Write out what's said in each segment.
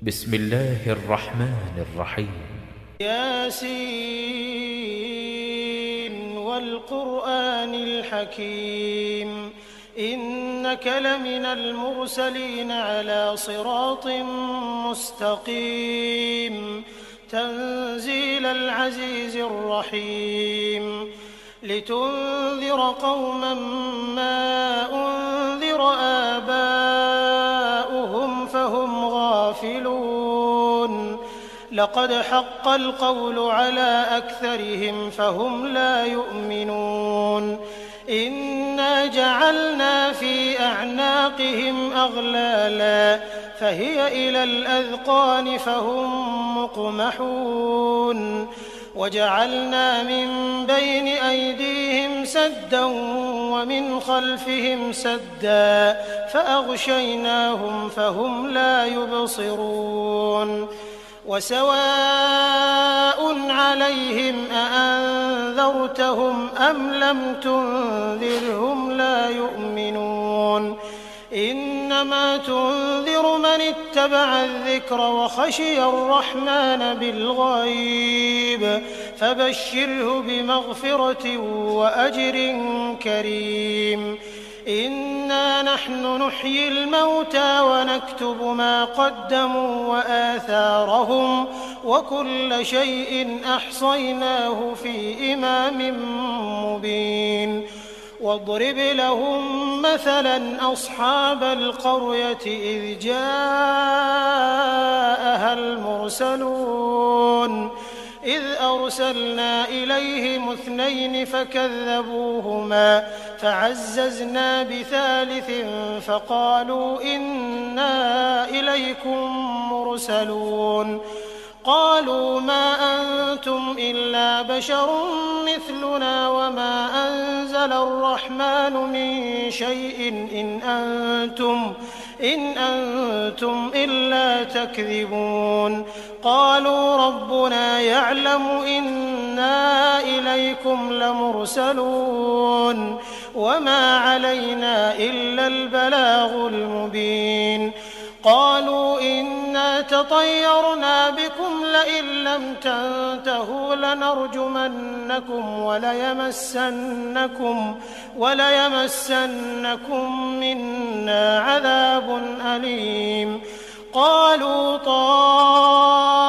بسم الله الرحمن الرحيم. ياسين والقرآن الحكيم إنك لمن المرسلين على صراط مستقيم تنزيل العزيز الرحيم لتنذر قوما ما أنذر آباؤهم فهم غافلون لقد حق القول على أكثرهم فهم لا يؤمنون إنا جعلنا في أعناقهم أغلالا فهي إلى الأذقان فهم مقمحون وجعلنا من بين أيديهم سدا ومن خلفهم سدا فأغشيناهم فهم لا يبصرون وسواء عليهم أأنذرتهم أم لم تنذرهم لا يؤمنون إنما تنذر من اتبع الذكر وخشي الرحمن بالغيب فبشره بمغفرة وأجر كريم إنا نحن نحيي الموتى ونكتب ما قدموا وآثارهم وكل شيء أحصيناه في إمام مبين واضرب لهم مثلا أصحاب القرية إذ جاءها المرسلون إذ أرسلنا إليهم 2 فكذبوهما فعززنا بثالث فقالوا إنا إليكم مرسلون قالوا ما أنتم إلا بشر مثلنا وما أنزل الرحمن من شيء إن أنتم إلا تكذبون قالوا ربنا يعلم إنا إليكم لمرسلون وما علينا إلا البلاغ المبين قالوا إنا تطيرنا بكم لئن لم تنتهوا لنرجمنكم وليمسنكم منا عذاب أليم قالوا طائركم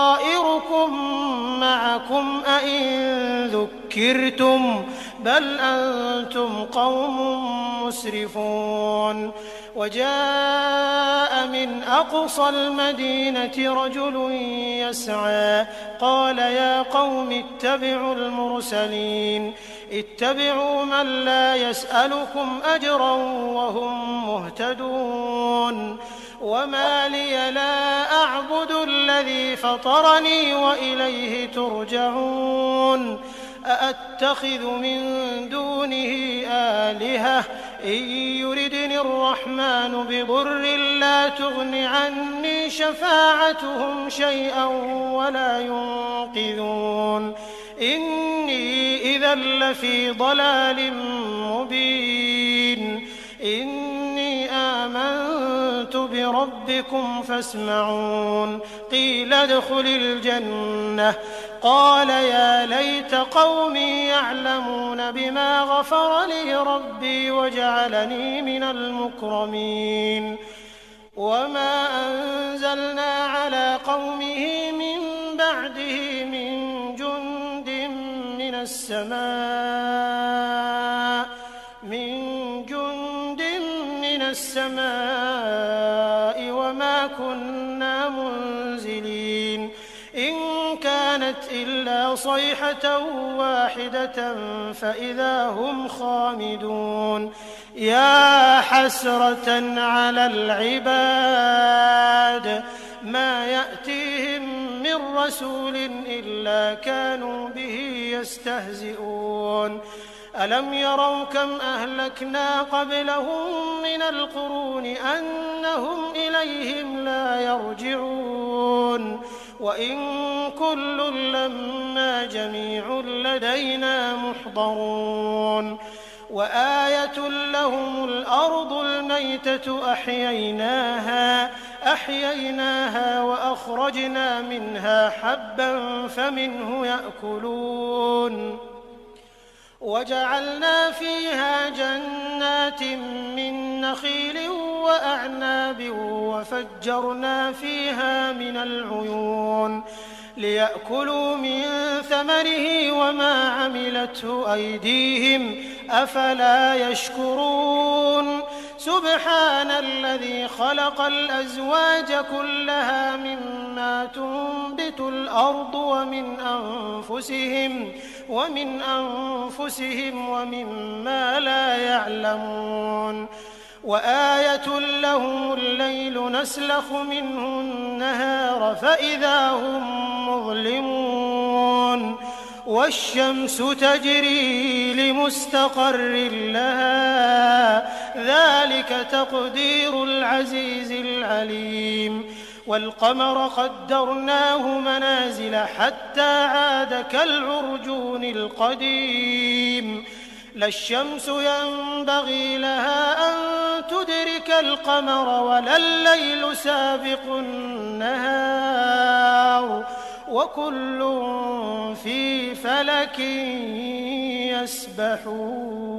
معكم أئن ذكرتم بل أنتم قوم مسرفون وجاء من أقصى المدينة رجل يسعى قال يا قوم اتبعوا المرسلين اتبعوا من لا يسألكم أجرا وهم مهتدون وما لي لا أعبد الذي فطرني وإليه ترجعون أأتخذ من دونه آلهة إن يردني الرحمن بضر لا تغن عني شفاعتهم شيئا ولا ينقذون إني إذا لفي ضلال مبين إني آمنت بربكم فاسمعون قيل ادخل الجنة قال يا ليت قومي يعلمون بما غفر لي ربي وجعلني من المكرمين وما أنزلنا على قومه من بعده من جند من السماء وما كنا منزلين إن كانت إلا صيحة واحدة فإذا هم خامدون يا حسرة على العباد ما يأتيهم من رسول إلا كانوا به يستهزئون ألم يروا كم أهلكنا قبلهم من القرون أنهم إليهم لا يرجعون وإن كل لما جميع لدينا محضرون وآية لهم الأرض الميتة أحييناها فأخرجنا منها حبا فمنه يأكلون وجعلنا فيها جنات من نخيل وأعناب وفجرنا فيها من العيون ليأكلوا من ثمره وما عملته أيديهم أفلا يشكرون سبحان الذي خلق الأزواج كلها مما تنبت الأرض ومن أنفسهم ومما لا يعلمون وآية لهم الليل نسلخ منه النهار فإذا هم مظلمون والشمس تجري لمستقر لها ذلك تقدير العزيز العليم والقمر قدرناه منازل حتى عاد كالعرجون القديم لا الشمس ينبغي لها أن تدرك القمر ولا الليل سابق النهار وكل في فلك يسبحون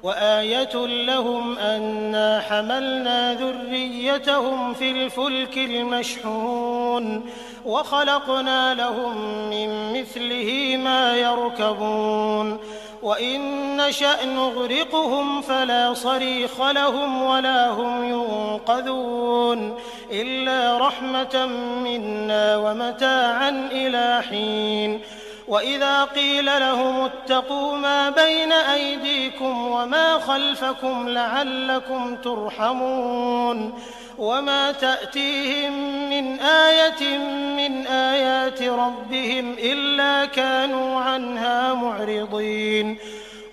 وآية لهم أنا حملنا ذريتهم في الفلك المشحون وخلقنا لهم من مثله ما يركبون وإن نشأ نغرقهم فلا صريخ لهم ولا هم ينقذون إلا رحمة منا ومتاعا إلى حين وإذا قيل لهم اتقوا ما بين أيديكم وما خلفكم لعلكم ترحمون وما تأتيهم من آية من آيات ربهم إلا كانوا عنها معرضين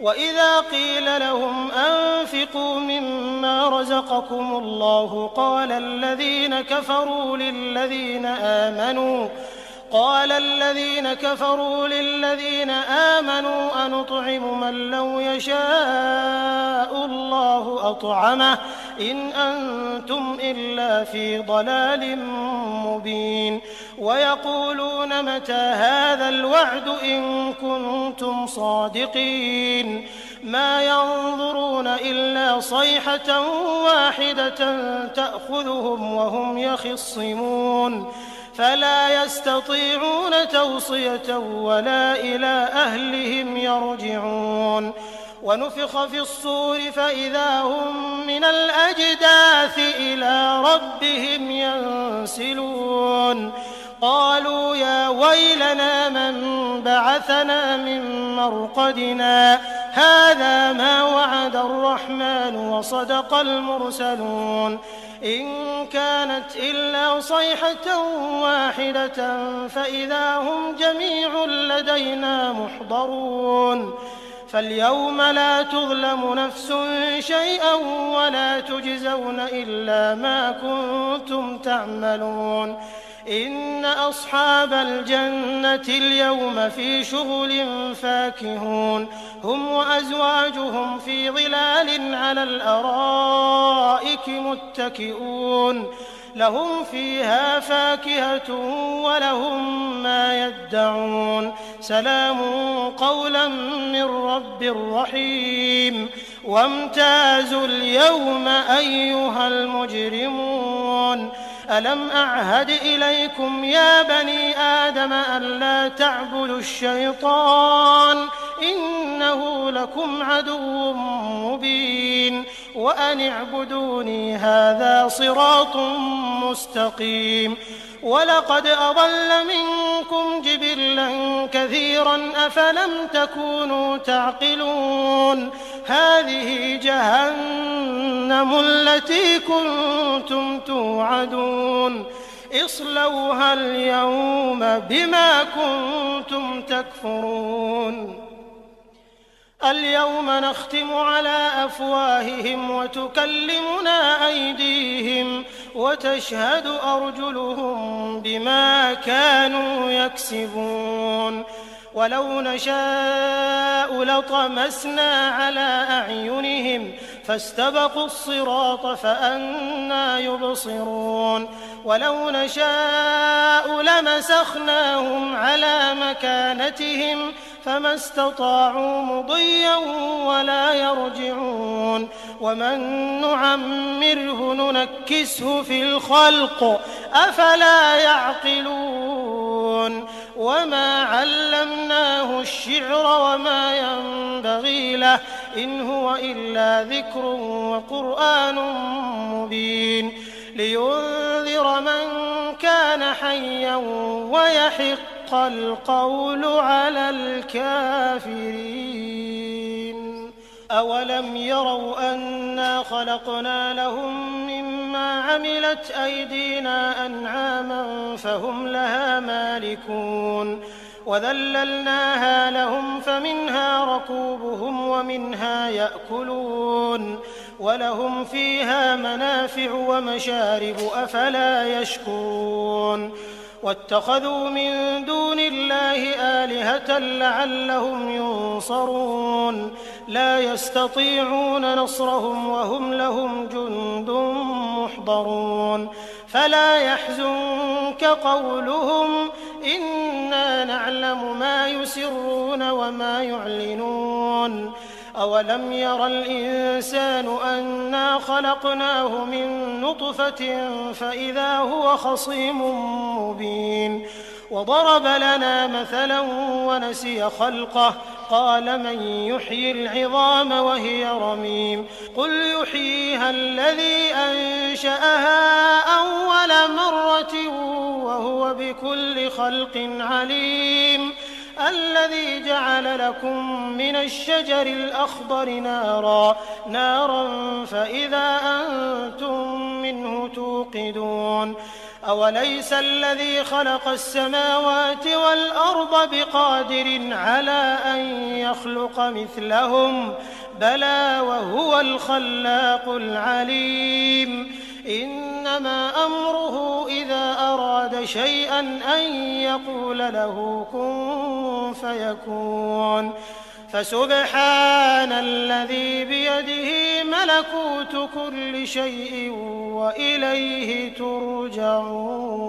وإذا قيل لهم أنفقوا مما رزقكم الله قال الذين كفروا للذين آمنوا أنطعم من لو يشاء الله أطعمه إن أنتم إلا في ضلال مبين ويقولون متى هذا الوعد إن كنتم صادقين ما ينظرون إلا صيحة واحدة تأخذهم وهم يخصمون فلا يستطيعون توصية ولا إلى أهلهم يرجعون ونفخ في الصور فإذا هم من الأجداث إلى ربهم ينسلون قالوا يا ويلنا من بعثنا من مرقدنا هذا ما وعد الرحمن وصدق المرسلون إن كانت إلا صيحة واحدة فإذا هم جميع لدينا محضرون فاليوم لا تظلم نفس شيئا ولا تجزون إلا ما كنتم تعملون إن أصحاب الجنة اليوم في شغل فاكهون هم وأزواجهم في ظلال على الأرائك متكئون لهم فيها فاكهة ولهم ما يدعون سلام قولا من رب رحيم وامتازوا اليوم أيها المجرمون ألم أعهد إليكم يا بني آدم ألا تعبدوا الشيطان إنه لكم عدو مبين وأن اعبدوني هذا صراط مستقيم ولقد أضل منكم جبلا كثيرا أفلم تكونوا تعقلون هذه جهنم التي كنتم توعدون اصلوها اليوم بما كنتم تكفرون اليوم نختم على أفواههم وتكلمنا أيديهم وتشهد أرجلهم بما كانوا يكسبون ولو نشاء لطمسنا على أعينهم فاستبقوا الصراط فأنى يبصرون ولو نشاء لمسخناهم على مكانتهم فما استطاعوا مضيا ولا يرجعون ومن نعمره ننكسه في الخلق أفلا يعقلون وما علمناه الشعر وما ينبغي له إن هو إلا ذكر وقرآن مبين لينذر من كان حيا ويحق القول على الكافرين أولم يروا أنا خلقنا لهم مما عملت أيدينا أنعاما فهم لها مالكون وذللناها لهم فمنها ركوبهم ومنها يأكلون ولهم فيها منافع ومشارب أفلا يشكرون واتخذوا من دون الله آلهة لعلهم ينصرون لا يستطيعون نصرهم وهم لهم جند محضرون فلا يحزنك قولهم إنا نعلم ما يسرون وما يعلنون أولم ير الإنسان أنا خلقناه من نطفة فإذا هو خصيم مبين وضرب لنا مثلا ونسي خلقه قال من يحيي العظام وهي رميم قل يحييها الذي أنشأها أول مرة وهو بكل خلق عليم الذي جعل لكم من الشجر الأخضر نارا فإذا أنتم منه توقدون أوليس الذي خلق السماوات والأرض بقادر على أن يخلق مثلهم بلى وهو الخلاق العليم إنما أمره إذا أراد شيئا أن يقول له كن فيكون فسبحان الذي بيده ملكوت كل شيء وإليه ترجعون.